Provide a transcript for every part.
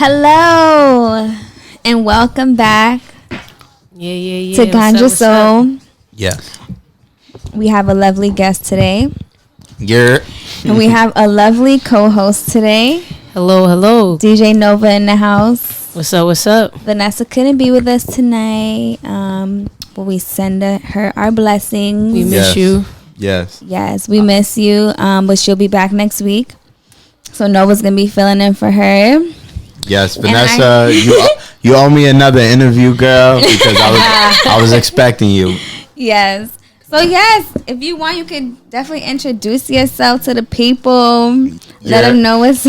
Hello and welcome back to Ganja Soul. Yes. We have a lovely guest today. Yeah. And we have a lovely co-host today. Hello. DJ Nova in the house. What's up? Vanessa couldn't be with us tonight. But we send her our blessings. We miss you. Yes, we miss you. But she'll be back next week. So Nova's going to be filling in for her. Yes, Vanessa, you owe me another interview, girl, because I was expecting you. Yes. So yes, if you want, you can definitely introduce yourself to the people. Let them know what's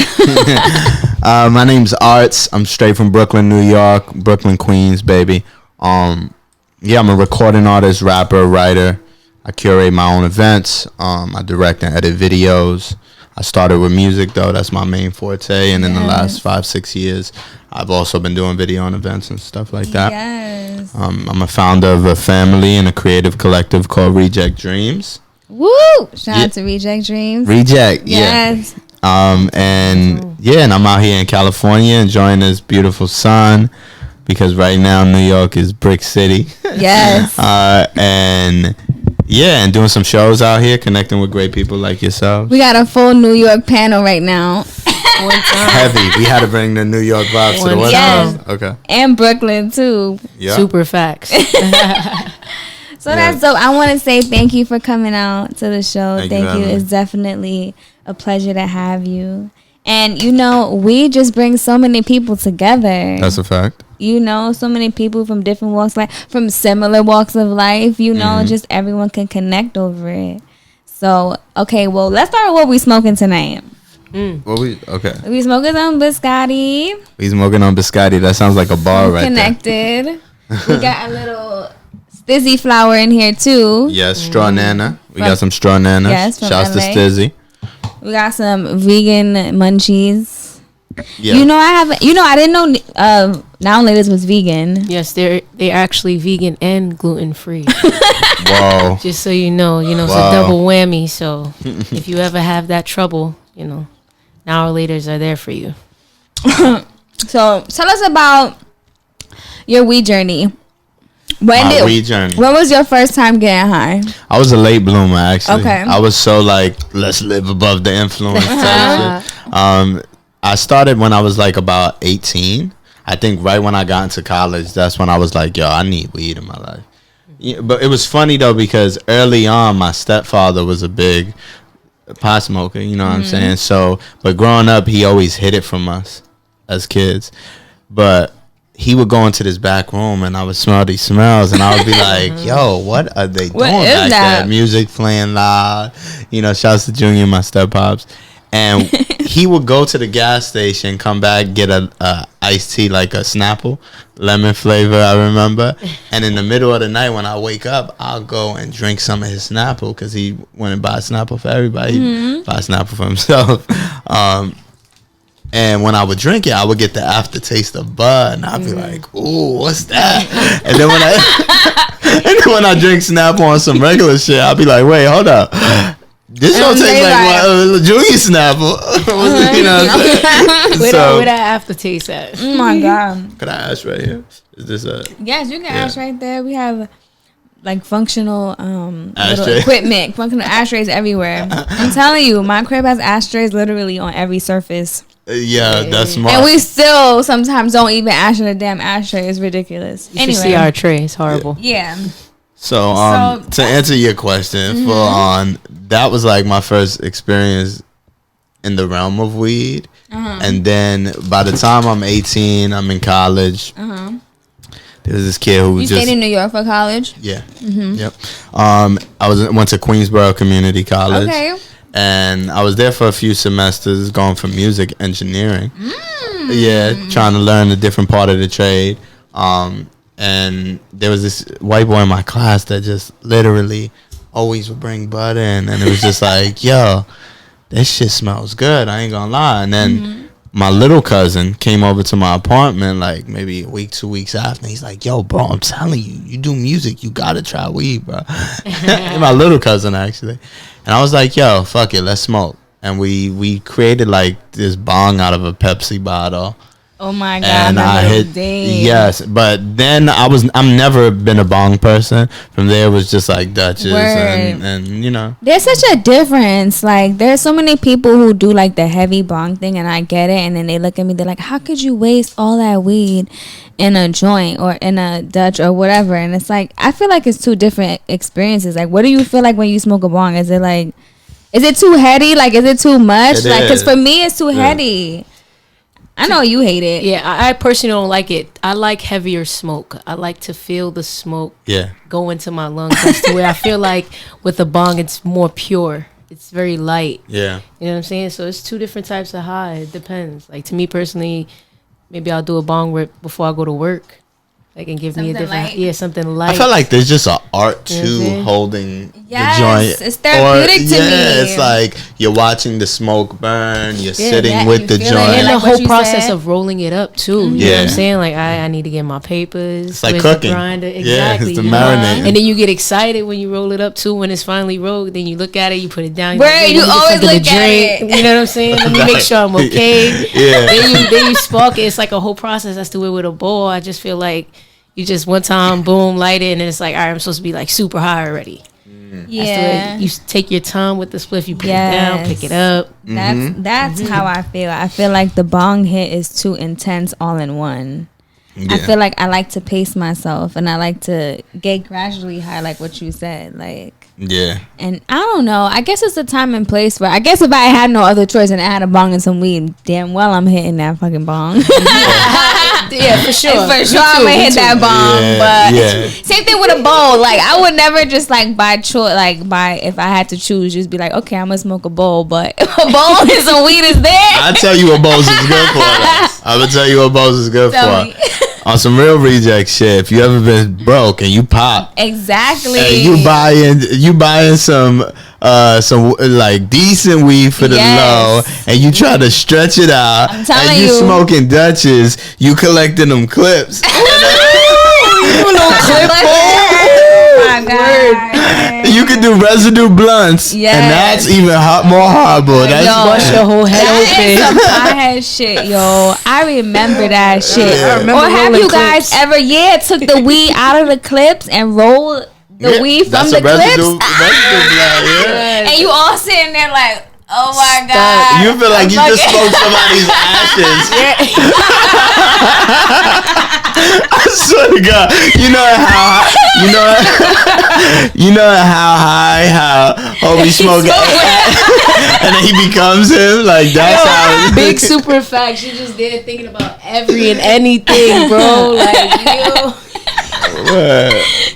my name's ARTZ. I'm straight from Brooklyn, New York, Brooklyn, Queens, baby. I'm a recording artist, rapper, writer. I curate my own events. I direct and edit videos. I started with music, though. That's my main forte. And in the last 5-6 years, I've also been doing video and events and stuff like that. Yes. I'm a founder of a family and a creative collective called Reject Dreams. Woo! Shout out to Reject Dreams. Reject, yes. And I'm out here in California enjoying this beautiful sun because right now New York is Brick City. Yes. And doing some shows out here, connecting with great people like yourself. We got a full New York panel right now. Heavy. We had to bring the New York vibes to the West Coast. Okay. And Brooklyn, too. Yeah. Super facts. That's dope. I want to say thank you for coming out to the show. Thank you. It's definitely a pleasure to have you. And, we just bring so many people together. That's a fact. So many people from different walks of life, from similar walks of life, just everyone can connect over it. So, okay, well, let's start with what we smoking tonight. We smoking on biscotti. We smoking on biscotti. That sounds like a bar right there. Connected. We got a little Stizzy flower in here, too. Yes, straw nana. We got some straw nanas. Yes, from Shouts to LA. Stizzy. We got some vegan munchies. Yeah. I didn't know Now and Laters was vegan. Yes, they're actually vegan and gluten free. Whoa. Just so you know, it's a double whammy. So if you ever have that trouble, Now and Laters are there for you. So tell us about your weed journey. Weed journey. When was your first time getting high? I was a late bloomer, actually. Okay. I was so let's live above the influence type shit. I started when I was about 18. I think right when I got into college, that's when I was like, yo, I need weed in my life. Yeah, but it was funny, though, because early on, my stepfather was a big pot smoker, you know what I'm saying? So, but growing up, he always hid it from us as kids. But he would go into this back room and I would smell these smells and I would be like, yo, what are they doing back there? Music playing loud. Shouts to Junior, my step-pops. And he would go to the gas station, come back, get a iced tea, like a Snapple, lemon flavor, I remember. And in the middle of the night when I wake up, I'll go and drink some of his Snapple because he went and buy Snapple for everybody. He'd buy Snapple for himself. And when I would drink it, I would get the aftertaste of bud, and I'd be like, "Ooh, what's that?" And then when I drink Snapple on some regular shit, I'd be like, "Wait, hold up, this don't taste like Junior Snapple." Where that aftertaste at? Oh my god! Could I ask right here? Is this a? Yes, you can ask right there. We have functional little equipment, functional ashtrays everywhere. I'm telling you, my crib has ashtrays literally on every surface. Yeah, that's smart. And we still sometimes don't even ash in a damn ashtray. It's ridiculous. You should see our tray. It's horrible. Yeah. So to answer your question, full on, that was my first experience in the realm of weed. And then by the time I'm 18, I'm in college. There was this kid who stayed in New York for college? Yeah. Yep. I went to Queensborough Community College. Okay. And I was there for a few semesters going for music engineering. Yeah, trying to learn a different part of the trade. And there was this white boy in my class that just literally always would bring bud in. And it was just like, yo, this shit smells good. I ain't gonna lie. And then my little cousin came over to my apartment maybe a week, 2 weeks after. He's like, yo, bro, I'm telling you, you do music, you gotta try weed, bro. My little cousin, actually. And I was like, yo, fuck it, let's smoke. And we created this bong out of a Pepsi bottle. Oh my god! And I hit yes, but then I'm never been a bong person. From there it was just like Dutchess and you know. There's such a difference. Like there's so many people who do like the heavy bong thing, and I get it. And then they look at me, they're like, "How could you waste all that weed in a joint or in a Dutch or whatever?" And it's like I feel like it's two different experiences. Like, what do you feel like when you smoke a bong? Is it too heady? Like, is it too much? Like, because for me, it's too heady. I know you hate it. Yeah, I personally don't like it. I like heavier smoke. I like to feel the smoke go into my lungs. That's the way I feel like with the bong, it's more pure. It's very light. Yeah. You know what I'm saying? So it's two different types of high. It depends. Like, to me personally, maybe I'll do a bong rip before I go to work. Like, and give something me a different, something light. I feel like there's just an art to holding the joint. It's therapeutic to me. Yeah, it's like you're watching the smoke burn. You're sitting with the joint. And like the whole process of rolling it up, too. You know what I'm Yeah. saying? Like, I need to get my papers. It's like cooking. Exactly. Yeah, it's the you know? marinating. And then you get excited when you roll it up, too, when it's finally rolled. Then you look at it, you put it down. Where you always look at it. You know what I'm saying? Let me make sure I'm okay. Yeah. Then you spark it. It's like a whole process. That's the way with a bowl. I just feel like you just one time, boom, light it, and then it's like, all right, I'm supposed to be like super high already. Yeah. You take your time with the spliff. You put it down, pick it up. That's how I feel. I feel like the bong hit is too intense all in one. Yeah. I feel like I like to pace myself, and I like to get gradually high, like what you said. Like, yeah. And I don't know. I guess it's a time and place where I guess if I had no other choice and I had a bong and some weed, damn well I'm hitting that fucking bong. Yeah, for sure. For sure, I'm gonna hit that bomb. Yeah, but same thing with a bowl. Like, I would never just like by choice, if I had to choose, just be like, okay, I'm gonna smoke a bowl. But if a bowl and some weed is there, I tell you what bowls is good for. I would tell you what bowls is good for. On some real reject shit, if you ever been broke and you pop, exactly, and you buying some like decent weed for the low, and you try to stretch it out, and you smoking Dutchess, you collecting them clips. You know, clip. Oh my god. You can do residue blunts, and that's even more horrible. That's wash your whole head open. Some pothead shit, yo. I remember that shit. Yeah. Or have you guys ever took the weed out of the clips and rolled the weed from the clips? And you all sitting there like, oh my god. You feel like you just smoked somebody's ashes. I swear to God. You know how we smoke and then he becomes him. Like, that's how big super facts. You just did it thinking about every and anything, bro. Like,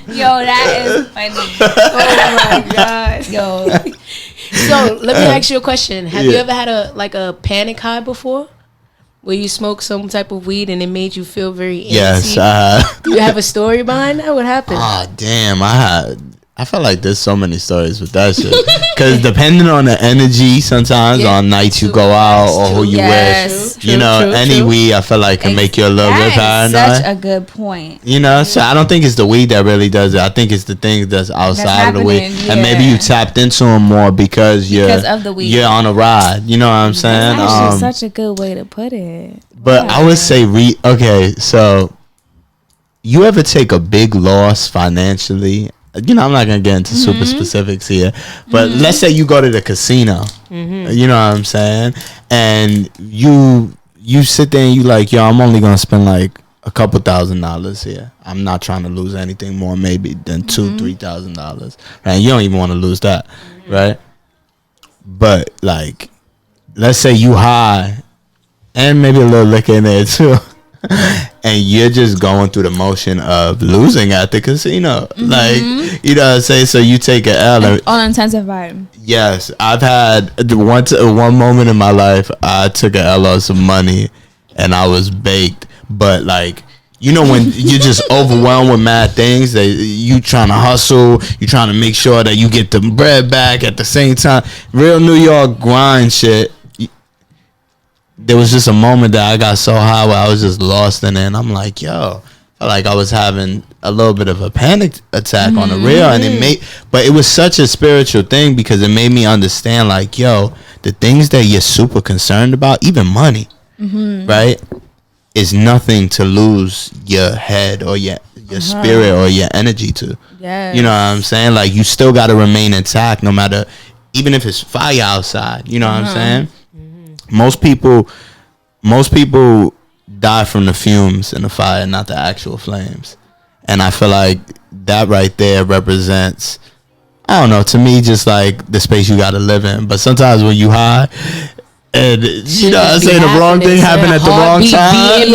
yo, that is funny. Oh my god. Yo. So let me ask you a question. Have you ever had a panic high before? Where you smoked some type of weed and it made you feel very antsy? Yes. Do you have a story behind that? What happened? Oh, damn. I feel like there's so many stories with that shit. Because depending on the energy, sometimes on nights you go out or who you with, any weed I feel like can make you a little bit paranoid. Such a good point. You know, so I don't think it's the weed that really does it. I think it's the things that's outside of the weed, and maybe you tapped into them more because of the weed. You're on a ride. You know what I'm saying? That's actually such a good way to put it. But I would say, okay, so you ever take a big loss financially? You know, I'm not gonna get into super specifics here, but let's say you go to the casino. You know what I'm saying? And you sit there and you like, yo, I'm only gonna spend like a couple $1,000s here. I'm not trying to lose anything more, maybe than $2,000-$3,000. Right? You don't even want to lose that, right? But like, let's say you high, and maybe a little liquor in there too. And you're just going through the motion of losing at the casino. Like, you know what I'm saying? So you take an L. On intensified. Yes. I've had one moment in my life, I took an L on some money and I was baked. But like, you know, when you're just overwhelmed with mad things, that you trying to hustle, you trying to make sure that you get the bread back at the same time. Real New York grind shit. There was just a moment that I got so high where I was just lost in it, and I'm like, yo, I felt like I was having a little bit of a panic attack on the real, and but it was such a spiritual thing because it made me understand, like, yo, the things that you're super concerned about, even money, right? is nothing to lose your head or your spirit or your energy to. Yeah. You know what I'm saying? Like, you still got to remain intact no matter, even if it's fire outside. You know what I'm saying? Most people die from the fumes in the fire, not the actual flames. And I feel like that right there represents, I don't know, to me, just like the space you got to live in. But sometimes when you high, and you know, I say the wrong thing happened at the wrong time.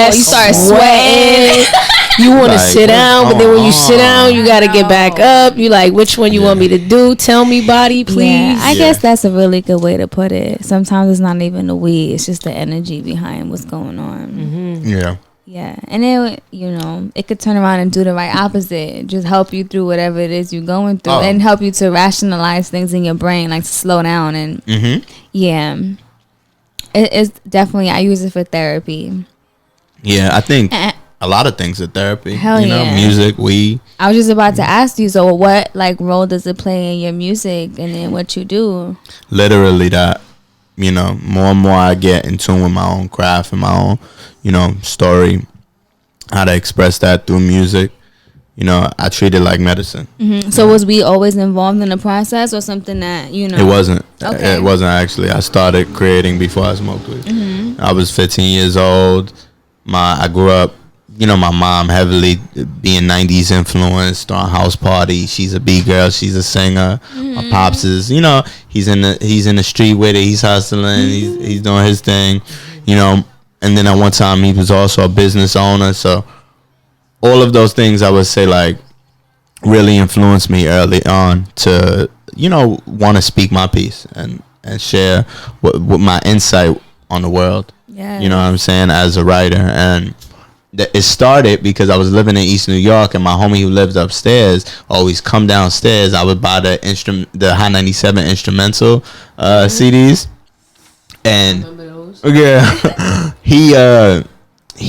You start sweating. You want to sit down, but then when you sit down, you got to get back up. You like, which one you want me to do? Tell me, body, please. Yeah, I guess that's a really good way to put it. Sometimes it's not even the weed; it's just the energy behind what's going on. Yeah. Yeah, and it, you know, it could turn around and do the right opposite. Just help you through whatever it is you're going through, and help you to rationalize things in your brain, like to slow down. And yeah, it's definitely, I use it for therapy. Yeah, I think a lot of things are therapy. Hell you know, music, weed. I was just about to ask you, so what like role does it play in your music and in what you do? Literally that. You know, more and more I get in tune with my own craft and my own, you know, story, how to express that through music. You know, I treat it like medicine. So was we always involved in the process, or something that, you know? It wasn't. Okay. It wasn't actually. I started creating before I smoked weed. I was 15 years old. I grew up, you know, my mom heavily being 90s influenced, throwing house parties. She's a B-girl. She's a singer. My pops is, you know, he's in the street with it. He's hustling. He's doing his thing, you know. And then at one time he was also a business owner. So all of those things, I would say, like, really influenced me early on to, you know, want to speak my piece and share what my insight on the world. Yeah. You know what I'm saying, as a writer. And it started because I was living in East New York, and my homie who lived upstairs always come downstairs. I would buy the High 97 instrumental CDs, and yeah, he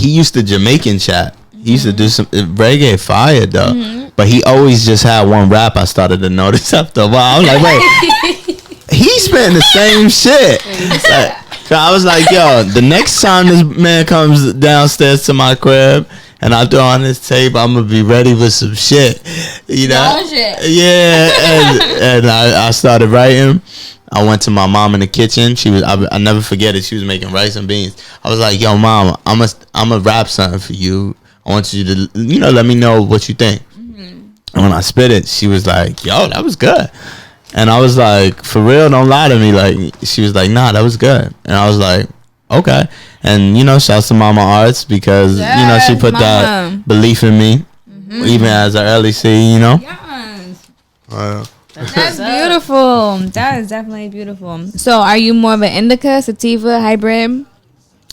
used to Jamaican chat. He used to do some reggae fire though, but he always just had one rap. I started to notice after a while. I was like, wait, he's spitting the same shit. Like, so I was like, yo, the next time this man comes downstairs to my crib and I throw on this tape, I'm gonna be ready with some shit, you know? Yeah, and I started writing. I went to my mom in the kitchen. I never forget it. She was making rice and beans. I was like, yo, mom, I'm a rap something for you. I want you to, you know, let me know what you think. And when I spit it, she was like, yo, that was good. And I was like, for real, don't lie to me. Like, she was like, nah, that was good. And I was like, okay. And, you know, shouts to Mama ARTZ because, you know, she put that belief in me, even as an early seed, you know? Yes. That's beautiful. That is definitely beautiful. So are you more of an indica, sativa, hybrid?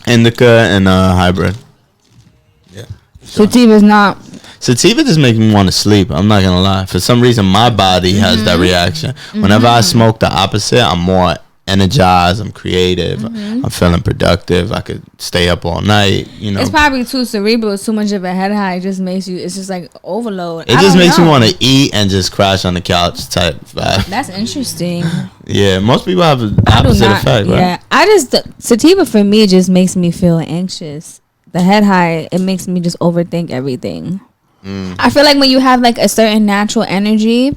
Indica and hybrid. Yeah. Sativa's not. Sativa just makes me want to sleep. I'm not gonna lie. For some reason, my body has that reaction. Whenever I smoke the opposite, I'm more energized. I'm creative. I'm feeling productive. I could stay up all night. You know, it's probably too cerebral. Too much of a head high. It just makes you. It's just like overload. It just makes me want to eat and just crash on the couch type vibe. That's interesting. Yeah, most people have the opposite effect, right? Yeah, sativa for me just makes me feel anxious. The head high, it makes me just overthink everything. I feel like when you have like a certain natural energy,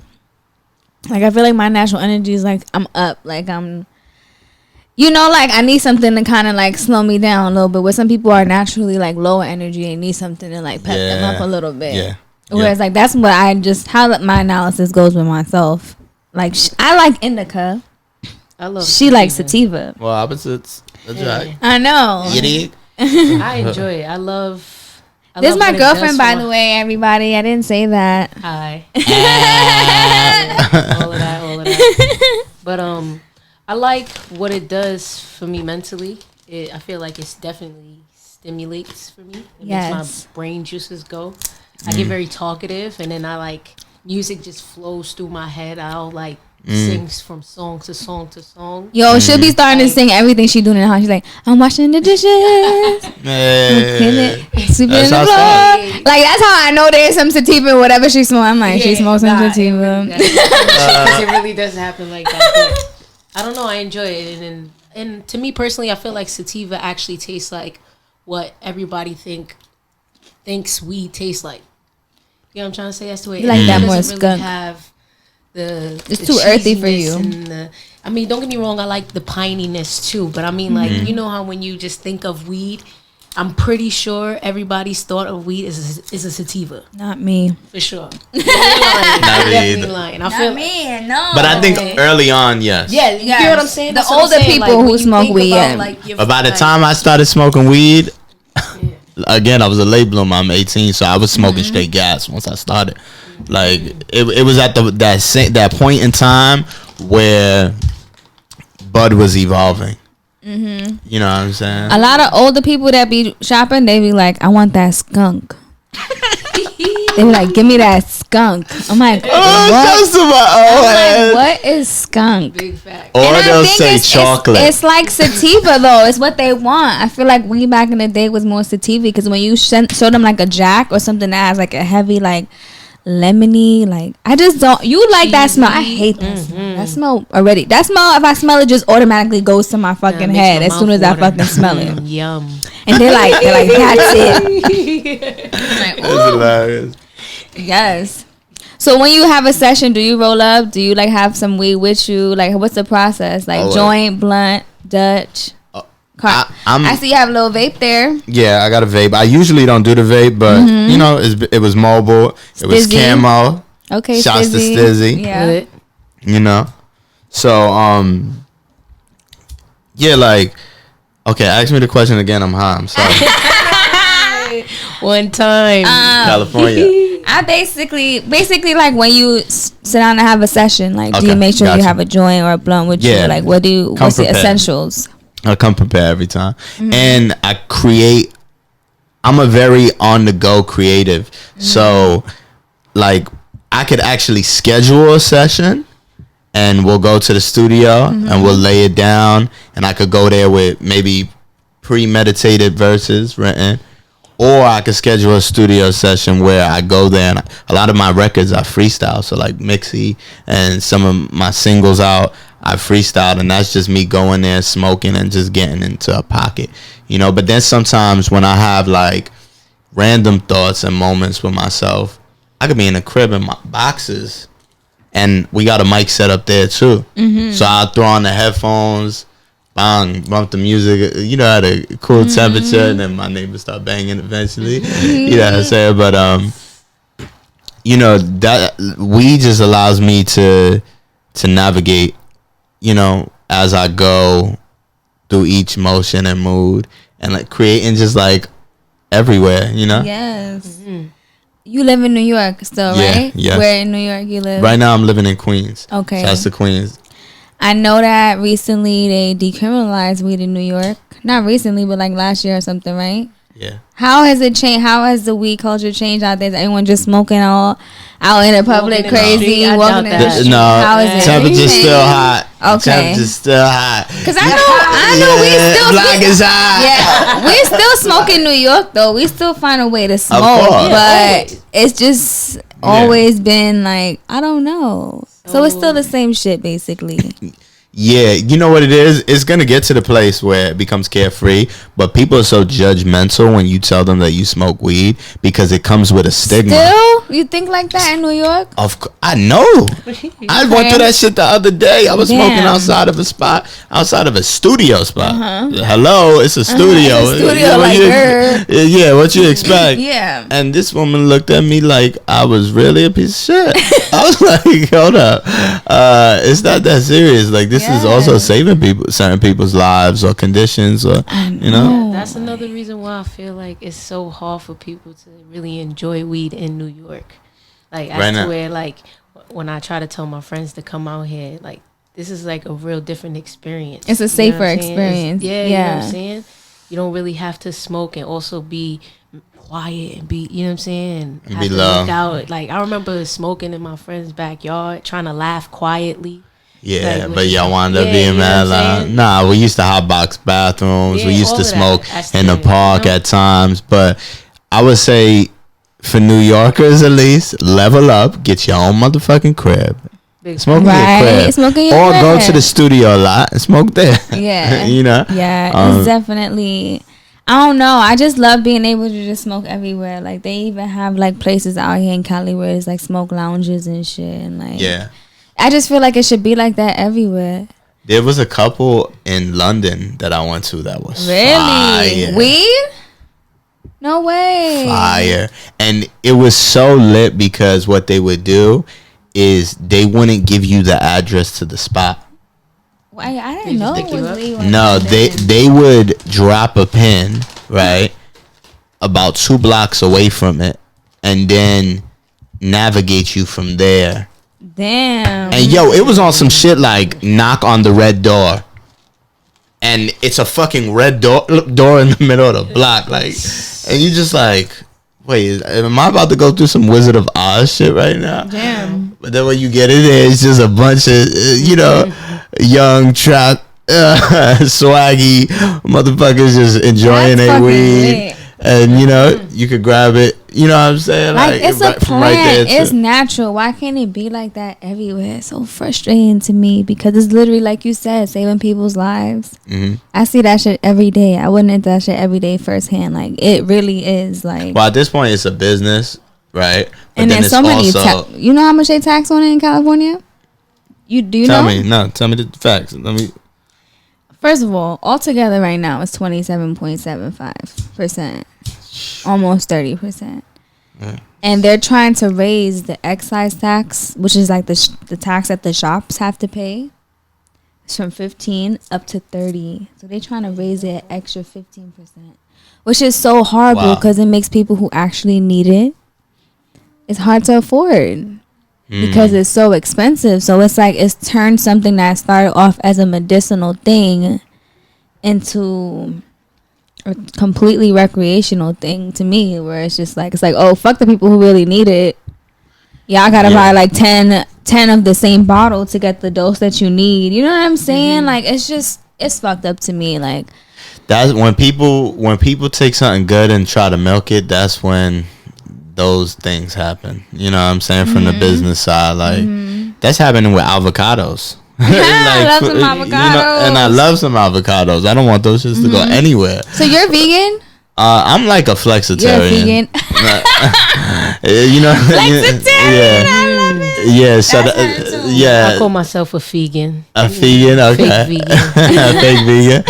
like I feel like my natural energy is like I'm up, like I'm, you know, like I need something to kind of like slow me down a little bit. Where some people are naturally like lower energy and need something to like pep them up a little bit. Yeah. Whereas like that's what how my analysis goes with myself. Like I like indica. I love. She likes sativa. Well, opposites. That's right. I know. Idiot. I enjoy it. I love. This is my girlfriend, by the way, everybody. I didn't say that. Hi. all of that. But I like what it does for me mentally. I feel like it's definitely stimulates for me. It makes my brain juices go. I get very talkative, and then I like music just flows through my head. I'll like sings from song to song to song. Yo, she'll be starting to sing everything she doing in the house. She's like, I'm washing the dishes, sweeping the floor. Like that's how I know there's some sativa, whatever she smokes. I'm like, she smokes some sativa. It really does happen like that. But I don't know. I enjoy it, and to me personally, I feel like sativa actually tastes like what everybody thinks weed tastes like. You know what I'm trying to say? That's the way. You like that more doesn't skunk. really have It's the too earthy for you. I mean, don't get me wrong. I like the pininess too, but I mean, like, you know how when you just think of weed, I'm pretty sure everybody's thought of weed is a sativa. Not me. For sure. You're lying. Not You're definitely either. lying. Not me. No. But I think early on, yes. Yeah, you hear what I'm saying? The That's what I'm older saying. people Like, who when you smoke think weed, about, yeah. like, your- But by the like- time I started smoking weed, again, I was a late bloomer. I'm 18, so I was smoking straight gas once I started. Like it was at that point in time where bud was evolving. You know what I'm saying? A lot of older people that be shopping, they be like, I want that skunk. They be like, give me that skunk. I'm like, what? Just about I'm like, what is skunk? Big fact. Or And I they'll think say it's chocolate. It's like sativa though. It's what they want. I feel like weed back in the day was more sativa because when you show them like a Jack or something that has like a heavy like lemony, like I just don't. You like that smell? I hate that smell. That smell already. That smell. If I smell it, just automatically goes to my fucking Makes head my as soon mouth as I water. fucking smell it. Yum. And they're like, that's it. I'm like, It's hilarious. yes. So when you have a session, do you roll up? Do you like have some weed with you? Like, what's the process? Like joint, blunt, Dutch. I see you have a little vape there. Yeah, I got a vape. I usually don't do the vape, but you know, it was mobile. It was camo. Okay, Shouts to Stizzy. Yeah. Good. You know, so yeah, like, okay, ask me the question again. I'm high. I'm sorry. One time. California. I basically like when you sit down and have a session, like do you Okay, make sure you gotcha. have a joint or a blunt with Yeah. you? Like what's the prepared. essentials? I come prepared every time, and I'm a very on the go creative, so like I could actually schedule a session, and we'll go to the studio and we'll lay it down, and I could go there with maybe premeditated verses written, or I could schedule a studio session where I go there and a lot of my records I freestyle, so like Mixie and some of my singles out, I freestyled, and that's just me going there smoking and just getting into a pocket, you know. But then sometimes when I have like random thoughts and moments with myself, I could be in the crib in my boxes, and we got a mic set up there too. So I'll throw on the headphones, bang, bump the music, you know, at a cool temperature, and then my neighbors start banging eventually. You know what I'm saying? But you know, that weed just allows me to navigate, you know, as I go through each motion and mood, and like creating just like everywhere, you know. Yes. You live in New York still, Yeah, right? yes. Where in New York you live? Right now I'm living in Queens. Okay. So that's the Queens. I know that recently they decriminalized weed in New York. Not recently, but like last year or something, right? Yeah. How has it changed? How has the weed culture changed out there? Is everyone just smoking all out in the public, Walking in the crazy, street? I walking doubt in the that. street? No, How is it? temperature's Anything? still hot. Okay. Temperature's still hot. Cause I know we still Block is hot. yeah, we still smoke in New York though. We still find a way to smoke, course. but it's just always been like I don't know. So it's still the same shit basically. Yeah, you know what it is? It's going to get to the place where it becomes carefree, but people are so judgmental when you tell them that you smoke weed because it comes with a stigma. Still, you think like that in New York? I know. I went through that shit the other day. I was smoking Damn. outside of a studio spot. Hello, it's a studio. It's a studio, What like you- her. Yeah, what you expect? Yeah. And this woman looked at me like I was really a piece of shit. I was like, hold up. It's not that serious. Like, this is also saving certain people's lives or conditions, or, you know? That's another reason why I feel like it's so hard for people to really enjoy weed in New York. Like, Right as now. to where, like, when I try to tell my friends to come out here, like, this is like a real different experience. It's a You know safer what I'm saying? experience. Yeah, you know what I'm Yeah. saying? You don't really have to smoke and also be quiet and be, you know what I'm saying? And Have be to low. look out. Like, I remember smoking in my friend's backyard, trying to laugh quietly. Yeah, Like, but y'all wound up yeah, being you know mad what I'm loud. saying? Nah, we used to hotbox bathrooms. We Yeah, used all to of that. smoke That's in the the- park you know? at times. But I would say, for New Yorkers at least, level up, get your own motherfucking crib. Big Smoke in Right, your crib. smoke in your or go crib. to the studio a lot and smoke there. Yeah. You know? Yeah, Um, it's definitely. I don't know. I just love being able to just smoke everywhere. Like they even have like places out here in Cali where it's like smoke lounges and shit. And like, yeah, I just feel like it should be like that everywhere. there was a couple in London that I went to that was Really fire. weed. No way. Fire. And it was so lit because what they would do is they wouldn't give you the address to the spot. Why I didn't know it was weed. No, they would drop a pin, right, about 2 blocks away from it, and then navigate you from there. Damn. And yo, it was on some shit like knock on the red door. And it's a fucking red door in the middle of the block, like, and you just like, wait, am I about to go through some Wizard of Oz shit right now? Damn. But then when you get in there, it's just a bunch of, young trap, swaggy motherfuckers just enjoying their weed. Lit. And you could grab it. You know what I'm saying? Like it's a plant. It's natural. Why can't it be like that everywhere? It's so frustrating to me because it's literally like you said, saving people's lives. Mm-hmm. I see that shit every day. I witness that shit every day firsthand. Like it really is. Like, well, at this point, it's a business, right? But and there's so many. You know how much they tax on it in California? You tell know? Me? No, tell me the facts. Let me. First of all, altogether right now it's 27.75%, almost 30%, and they're trying to raise the excise tax, which is like the tax that the shops have to pay. It's from 15 up to 30, so they're trying to raise it an extra 15%, which is so horrible because it makes people who actually need it. It's hard to afford. Because it's so expensive. So it's like it's turned something that started off as a medicinal thing into a completely recreational thing to me, where it's like, oh, fuck the people who really need it. Yeah, I gotta buy like 10 of the same bottle to get the dose that you need. You know what I'm saying? Like it's fucked up to me. Like that's when people take something good and try to milk it, that's when those things happen. You know what I'm saying? From the business side, like that's happening with avocados. I love some avocados. And I love some avocados. I don't want those shits to go anywhere. So you're vegan? I'm like a flexitarian. You're vegan. Flexitarian. I love it. Yeah, so I call myself a vegan. A vegan, okay. Fake vegan. A fake vegan.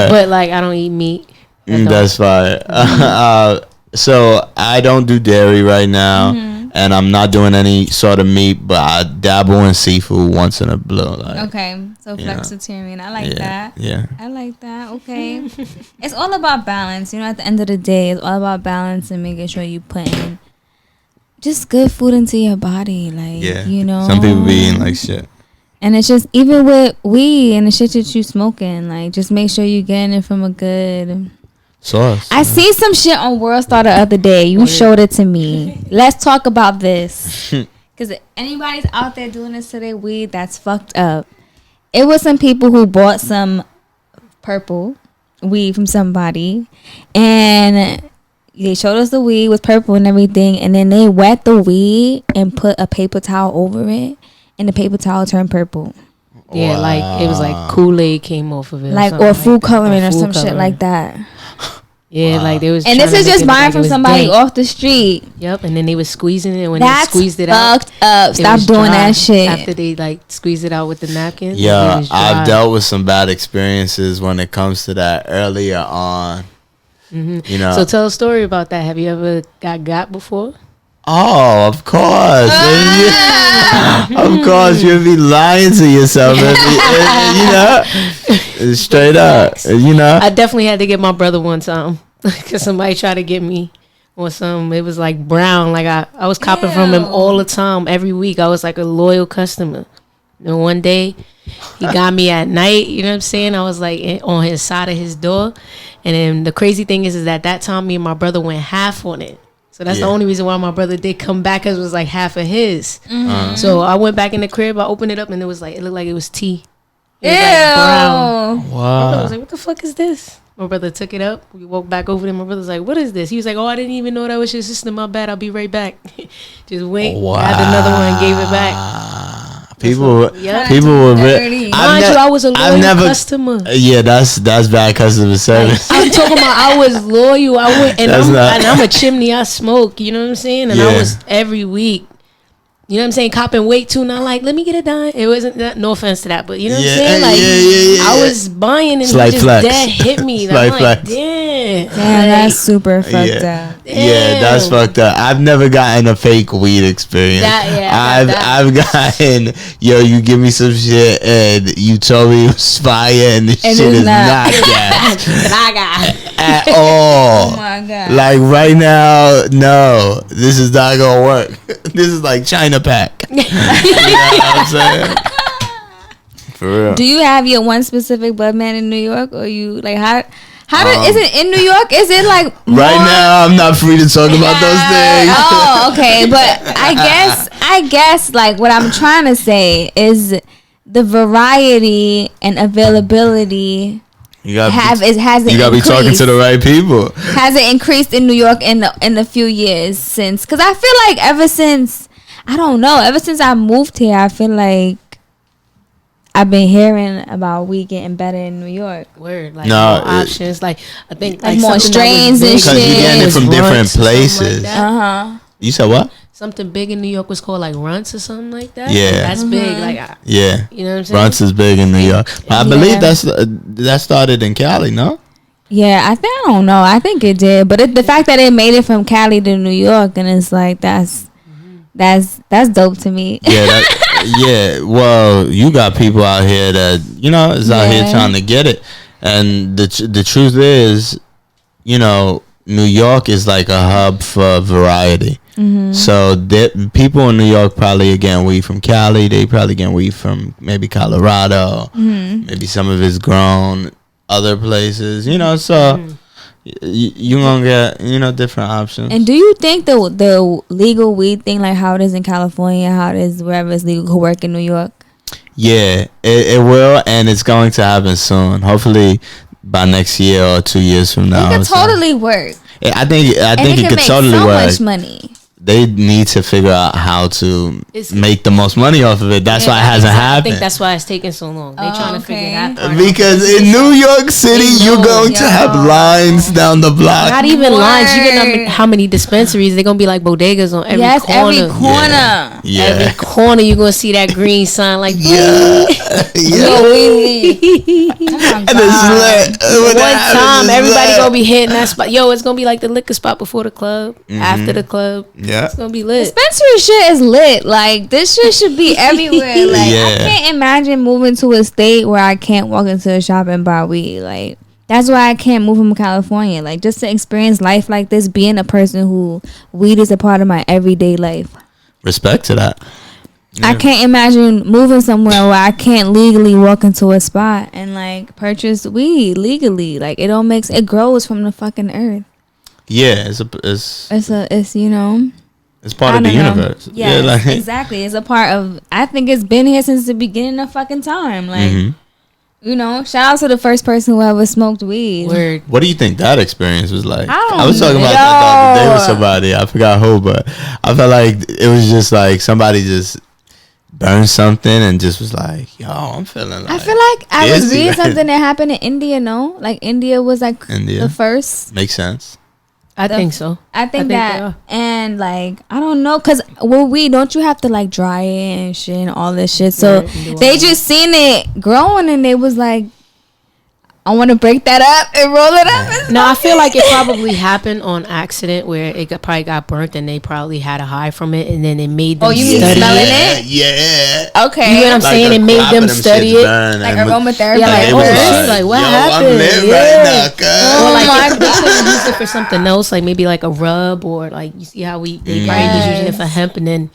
But like I don't eat meat. That's fine. So I don't do dairy right now, and I'm not doing any sort of meat, but I dabble in seafood once in a blue. Like, okay, so flexitarian. I like that. Yeah, I like that. Okay, it's all about balance. At the end of the day, it's all about balance and making sure you put in just good food into your body. Like, some people be eating like shit. And it's just, even with weed and the shit that you smoking, like, just make sure you getting it from a good source. I see some shit on World Star the other day. You showed it to me. Let's talk about this. Because anybody's out there doing this to their weed, that's fucked up. It was some people who bought some purple weed from somebody. And they showed us the weed was purple and everything. And then they wet the weed and put a paper towel over it. And the paper towel turned purple. Yeah, wow. Like it was like Kool-Aid came off of it. Like, or food coloring or some shit like that. Yeah, like they was. And this is just buying from somebody off the street. Yep, and then they was squeezing it. When they squeezed it out, fucked up. Stop doing that shit. After they like squeezed it out with the napkin. Yeah, I've dealt with some bad experiences when it comes to that earlier on. So tell a story about that. Have you ever got before? Oh, of course. Of course, you'd be lying to yourself. Straight up. I definitely had to get my brother one time because somebody tried to get me on some. It was like brown. Like I was copping from him all the time, every week. I was like a loyal customer. And one day, he got me at night. You know what I'm saying? I was like on his side of his door. And then the crazy thing is that time me and my brother went half on it. So that's the only reason why my brother did come back, because it was like half of his. So I went back in the crib, I opened it up, and it looked like it was tea. It was like brown. Wow. I was like, what the fuck is this? My brother took it up. We walked back over there. My brother's like, what is this? He was like, oh, I didn't even know that was your sister. My bad. I'll be right back. Just wait. Wow. I had another one and gave it back. People were Dirty. I was a loyal customer. Yeah, that's bad customer service. I'm talking about I was loyal. I went and I'm a chimney. I smoke. You know what I'm saying? And I was every week. You know what I'm saying? Copping weight too. Not like, let me get it done. It wasn't that. No offense to that, but you know what I'm saying? Like, I was buying and Slight just flex. dead hit me. Slight I'm flex. like, damn. That's super fucked up. Yeah, that's fucked up. I've never gotten a fake weed experience. I've gotten, you give me some shit and you told me it was fire and this shit is not gas. At all. Oh my God. Like right now, no, this is not gonna work. This is like China pack. You know what I'm saying? For real. Do you have your one specific bud man in New York, or you like how is it in New York? Is it like more? Right now? I'm not free to talk about those things. Oh, okay, but I guess like what I'm trying to say is the variety and availability. You gotta be talking to the right people. Has it increased in New York in the few years since? Because I feel like ever since I moved here, I feel like I've been hearing about weed getting better in New York. Word, like more options. Like I think like more strains and shit. Because you're getting it from different places. Like you said what? Something big in New York was called like Runts or something like that. Yeah, that's big. Like you know what I'm saying? Runts is big in New York. I believe that started in Cali, no? Yeah, I don't know. I think it did, but the fact that it made it from Cali to New York, and it's like that's dope to me. Yeah. Well, you got people out here that is out here trying to get it, and the truth is, New York is like a hub for variety. Mm-hmm. So people in New York probably are getting weed from Cali. They probably getting weed from maybe Colorado. Mm-hmm. Maybe some of it's grown other places. So you gonna get different options. And do you think the legal weed thing, like how it is in California, how it is wherever it's legal, could work in New York? Yeah, it will, and it's going to happen soon. Hopefully by next year or 2 years from now. It could totally work. I think it could totally work. Much money. They need to figure out how to make the most money off of it. That's why it hasn't happened. I think that's why it's taking so long. They're trying to figure that part out. Because in New York City, you're going to have lines down the block. Not even lines. You get how many dispensaries? They're going to be like bodegas on every corner. Every corner. Yeah. Every corner, you're going to see that green sign like, yeah. And it's lit. One time, everybody going to be hitting that spot. Yo, it's going to be like the liquor spot before the club, after the club. Yeah. It's gonna be lit. Dispensary shit is lit. Like this shit should be everywhere. Like I can't imagine moving to a state where I can't walk into a shop and buy weed. Like that's why I can't move from California. Like just to experience life like this, being a person who weed is a part of my everyday life. Respect to that. Yeah. I can't imagine moving somewhere where I can't legally walk into a spot and like purchase weed legally. Like it grows from the fucking earth. Yeah, it's it's part of the universe. Yeah, exactly. It's a part of. I think it's been here since the beginning of fucking time. Like, shout out to the first person who ever smoked weed. Word. What do you think that experience was like? I was talking about that the other day with somebody. I forgot who, but I felt like it was just like somebody just burned something and just was like, yo, I'm feeling like. I feel like I was reading something that happened in India. No, like India was like the first. Makes sense. I think so. I think that, and like I don't know, cause don't you have to like dry it and shit and all this shit? So they just seen it growing and they was like, I want to break that up and roll it up. No, I feel like it probably happened on accident where it probably got burnt and they probably had a high from it and then it made them study smelling it. Yeah. Okay. You know what I'm saying? It made them study it. Like aromatherapy. Yeah, like what happened? I'm lit right now, or like they could use it for something else, like maybe like a rub or like you see how they probably was using it for hemp and then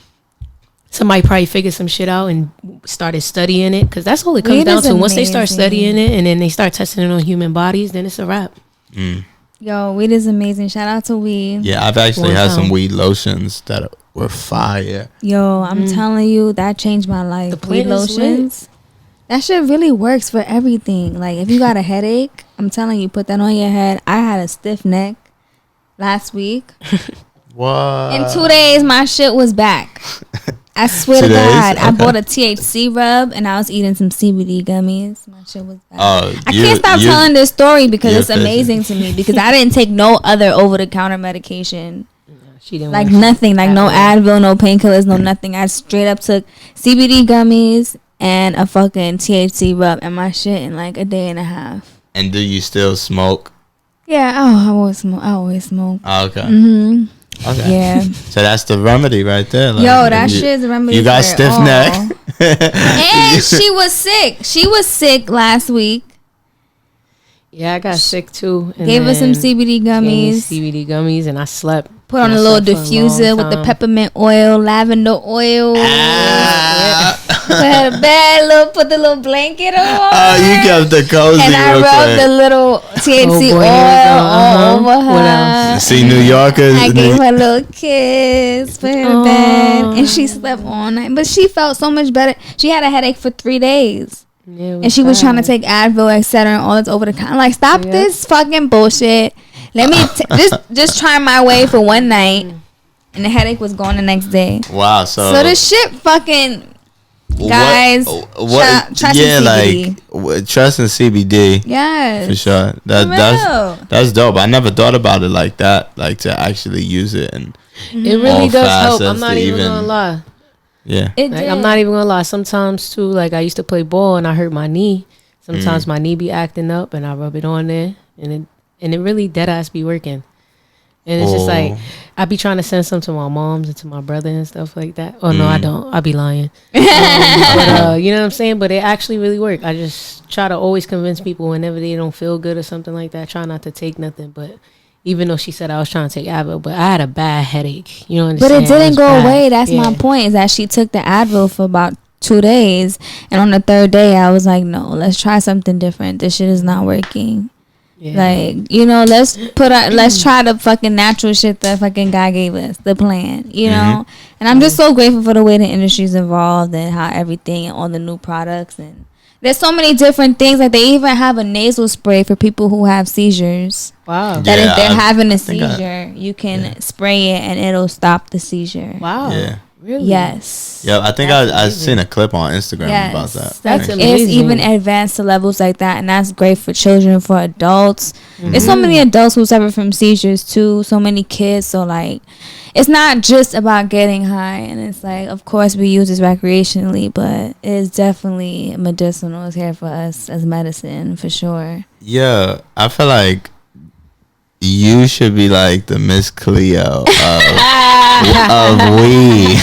somebody probably figured some shit out and started studying it because that's all it comes down to. Once they start studying it and then they start testing it on human bodies, then it's a wrap. Yo, weed is amazing. Shout out to weed. Yeah, I've actually had some weed lotions that were fire. Yo, I'm telling you, that changed my life. The weed lotions. That shit really works for everything. Like if you got a headache, I'm telling you, put that on your head. I had a stiff neck last week. What? In 2 days, my shit was back. I swear to God, I bought a THC rub and I was eating some CBD gummies. My shit was bad. I can't stop telling this story because it's amazing to me because I didn't take no other over-the-counter medication. She didn't like nothing, like no Advil, no painkillers, no nothing. I straight up took CBD gummies and a fucking THC rub and my shit in like a day and a half. And do you still smoke? Yeah, I always smoke. Oh, okay. Mm-hmm. Okay. Yeah. So that's the remedy right there. Like, yo, that shit's a remedy. You got stiff neck. And she was sick. She was sick last week. Yeah, I got sick too. And gave us some CBD gummies. CBD gummies, and I slept. Put on a little diffuser with the peppermint oil, lavender oil. Put the little blanket on. Oh, you kept the cozy. And I rubbed the little THC oil all over her. See, New Yorkers. I gave her a little kiss, put her in bed, and she slept all night. But she felt so much better. She had a headache for 3 days. Yeah, and she was trying to take Advil, etc., and all this over the counter. Like, stop this fucking bullshit. Let me just try my way for one night, and the headache was gone the next day. Wow, so this shit fucking guys. What trust in CBD. Trust in CBD. Yes, for sure. That's dope. I never thought about it like that. Like to actually use it, and it really does help. I'm not even gonna lie. Yeah, I'm not even gonna lie. Sometimes too, like I used to play ball and I hurt my knee. Sometimes my knee be acting up, and I rub it on there, and it really dead ass be working. And it's just like I be trying to send some to my moms and to my brother and stuff like that. Oh no, I don't. I be lying. But you know what I'm saying? But it actually really work. I just try to always convince people whenever they don't feel good or something like that. Try not to take nothing. But even though she said I was trying to take Advil, but I had a bad headache. You know what I'm saying? But it didn't go away. That's my point. Is that she took the Advil for about 2 days, and on the 3rd day, I was like, no, let's try something different. This shit is not working. Yeah. Like, you know, let's try the fucking natural shit that fucking God gave us, the plan, you know? And I'm just so grateful for the way the industry's involved and how everything and all the new products. And there's so many different things. Like, they even have a nasal spray for people who have seizures. Wow. That if they're having a seizure, you can spray it and it'll stop the seizure. Wow. Yeah. Really? Yes. Yeah, I think I've seen a clip on Instagram about that. That's amazing. It's even advanced to levels like that, and that's great for children, for adults. There's so many adults who suffer from seizures too, so many kids. So like, it's not just about getting high, and it's like, of course we use this recreationally, but it's definitely medicinal. It's here for us as medicine, for sure. Yeah, I feel like you should be like the Miss Cleo of weed,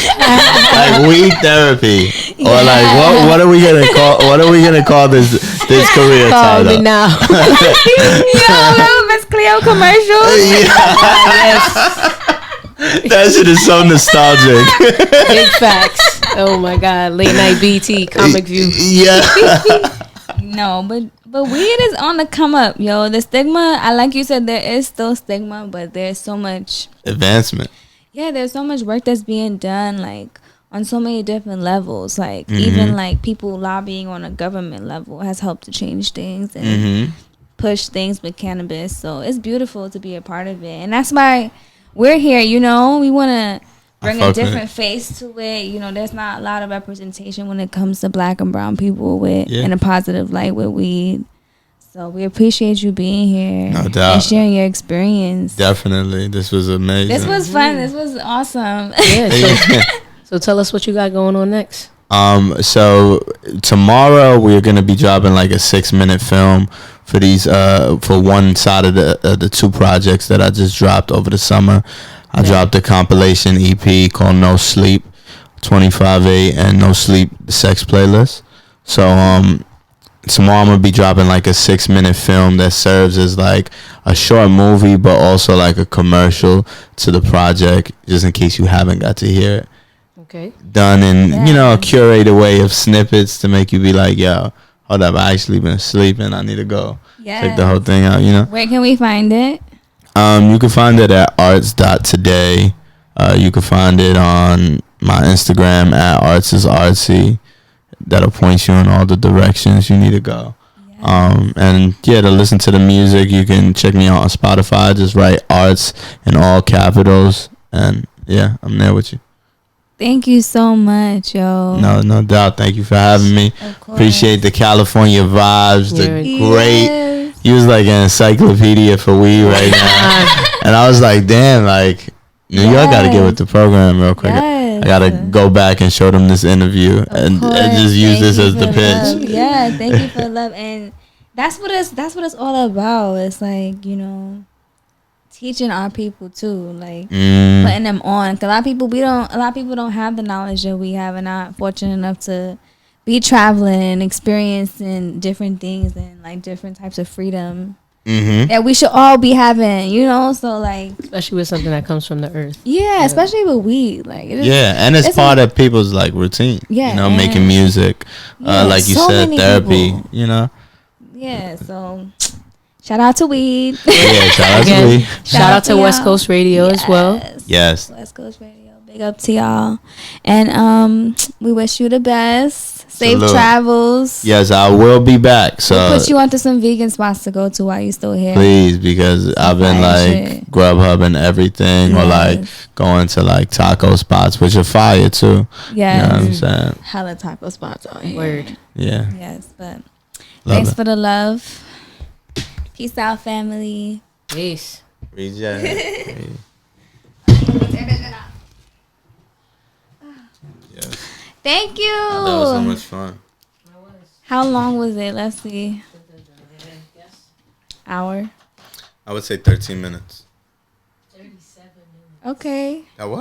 like weed therapy, or like what are we gonna call this career call title? Me now. Yo, Miss Cleo commercial. That shit is so nostalgic. Big facts. Oh my god, late night BT comic view. Yeah. No, but weed is on the come up, yo. The stigma, like you said, there is still stigma, but there's so much advancement. Yeah, there's so much work that's being done, like on so many different levels. Like even like people lobbying on a government level has helped to change things and push things with cannabis. So it's beautiful to be a part of it, and that's why we're here. You know, we want to bring a different face to it. You know, there's not a lot of representation when it comes to Black and brown people with in a positive light with weed. So we appreciate you being here. No doubt. And sharing your experience. Definitely. This was amazing. This was fun. This was awesome. Yeah. So tell us what you got going on next. So tomorrow we're gonna be dropping like a 6-minute film for these for one side of the 2 projects that I just dropped over the summer. I dropped a compilation EP called No Sleep 25/8 and No Sleep Sex Playlist. So tomorrow I'm gonna be dropping like a 6-minute film that serves as like a short movie but also like a commercial to the project, just in case you haven't got to hear it. Okay. Done in you know, a curated way of snippets to make you be like, yo, hold up, I actually been sleeping, I need to go check the whole thing out, you know. Where can we find it? You can find it at ARTZ.today. You can find it on my Instagram at ARTZ. That'll point you in all the directions you need to go. And to listen to the music, you can check me out on Spotify. Just write ARTZ in all capitals, and I'm there with you. Thank you so much, yo. No doubt. Thank you for having me. Of course. Appreciate the California vibes, the great. Yes. You was like an encyclopedia for weed right now, and I was like, damn, like New York got to get with the program real quick. Yes. I gotta go back and show them this interview and just use this as the pitch. Yeah, thank you for love, and that's what it's all about. It's like, you know, teaching our people too, like putting them on. 'Cause a lot of people don't have the knowledge that we have, and not fortunate enough to be traveling and experiencing different things and like different types of freedom that we should all be having, you know. So like, especially with something that comes from the earth. Yeah, especially with weed, like and it's part of people's like routine. Yeah, you know, making music, like you said, therapy. People. You know. Yeah, so shout out to weed. Shout out to weed. Shout out to West Coast Radio as well. Yes. West Coast Radio. Big up to y'all. And we wish you the best. Safe travels. Yes, I will be back. So we'll put you onto some vegan spots to go to while you still here. Please, because I've been like Grubhub and everything, or like going to like taco spots, which are fire too. Yeah. You know what I'm saying? Hella taco spots out here. Word. Yeah. Yes, but thanks for the love. Peace out, family. Peace. Reject. Thank you. That was so much fun. How long was it? Let's see. Hour? I would say 13 minutes. 37 minutes. Okay. That what?